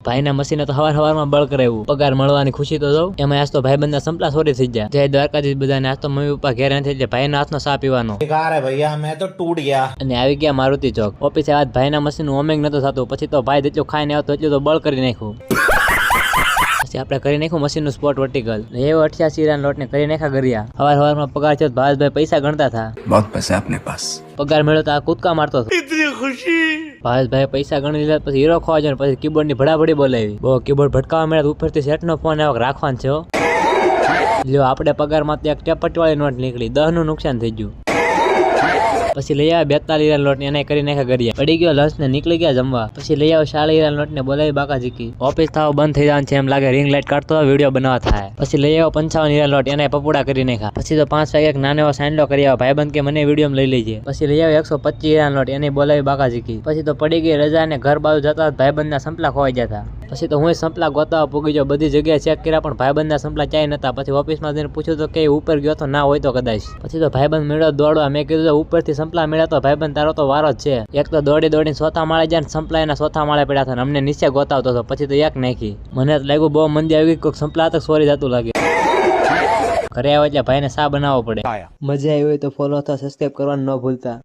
ભાઈના મશીને તો હવારમાં બળ કરાવ્યું, પગાર મળવાની ખુશી તો જાઉં. એમાં આજ તો ભાઈબંધના સંપલા સોરી થઈ ગયા. જય દ્વારકાધીશ બધાને. આજ તો મમ્મી પપ્પા ઘેર નથી એટલે ભાઈનો હાથનો સા પીવાનો. बेकार है भैया, मैं तो टूट गया. અને આવી ગયા મારુતિ ચોક. ઓફિસે આજ ભાઈના મશીન નું ઓમેંગ નતો થતું. પછી તો ભાઈ જેટલું ખાઈને આવતો એટલું તો બળ કરી નાખ્યું. પછી આપણે કરી નાખ્યું મશીન નું સ્પોટ વર્ટિકલ. એવો 88 લોટ ને કરી નાખ્યા ગરિયા. હવારમાં પગાર છે ભાવેશભાઈ પૈસા ગણતા હતા. बहुत पैसा अपने पास. પગાર મળ્યો તો આ કૂદકા મારતો હતો. इतनी खुशी. ભાવેશભાઈ પૈસા ગણી લીધા પછી હીરો ખોવા જાય. પછી કીબોર્ડ ની ભડાભડી બોલાવી. બહુ કીબોર્ડ ભટકાવા મળ્યા. ઉપરથી સેટ નો ફોન આવ્યો રાખવાનો છે. લ્યો આપણે પગાર માંથી એક ટેપટ વાળી નોટ નીકળી. 10 નું નુકસાન થઈ ગયું. પછી લઈ આવ્યા 42 લોટ ને એને કરી નાખ્યા ગરિયા. પડી ગયો લસ ને નીકળી ગયા જમવા. પછી લઈ આવ્યો 40 લોટ ને બોલાવી બાકાજીકી. ઓફિસ થાવ બંધ થઈ જવાનું છે એમ લાગે. રિંગ લાઈટ કાઢતો વિડીયો બનાવવા થાય. પછી લઈ આવ્યો 55 લોટ એને પપુડા કરી નાખ્યા. પછી તો 5 વાગે એક નાનો એવો સાંડલો કરી આવ્યો. ભાઈબંધ કે મને વિડીયો લઈ લેજે. પછી લઈ આવ્યો 125 લોટ એને બોલાવી બાકાજીકી. પછી તો પડી ગઈ રજા ને ઘર બાજુ જતા ભાઈબંધ ના સંપલા ખોવાઈ જતા. પછી તો હું સંપલા ગોતાવા પૂગી ગયો. બધી જગ્યાએ ચેક કર્યા પણ ભાઈબંધ ના સંપલા ક્યાંય નતા. પછી ઓફિસમાં જઈને પૂછ્યું તો કે ઉપર ગયો તો ના હોય તો કદાચ. પછી તો ભાઈબંધ મેળો દોડવા. મેં કીધું ઉપરથી સંપલા મેળ્યા તો ભાઈબંધ તારો તો વારો જ છે. એક તો દોડીને ચોથા માળે જાય ને સંપલા એના ચોથા માળે પડ્યા હતા. અમને નીચે ગોતાવતો હતો. પછી તો એક નાખી. મને લાગ્યું બહુ મંદી આવી ગઈ. કોઈક સંપલા તો સોરી જતું લાગે. ઘરે આવે એટલે ભાઈને સા બનાવવો પડે. મજા આવી હોય તો ફોલો અથવા સબસ્ક્રાઇબ કરવાનું ન ભૂલતા.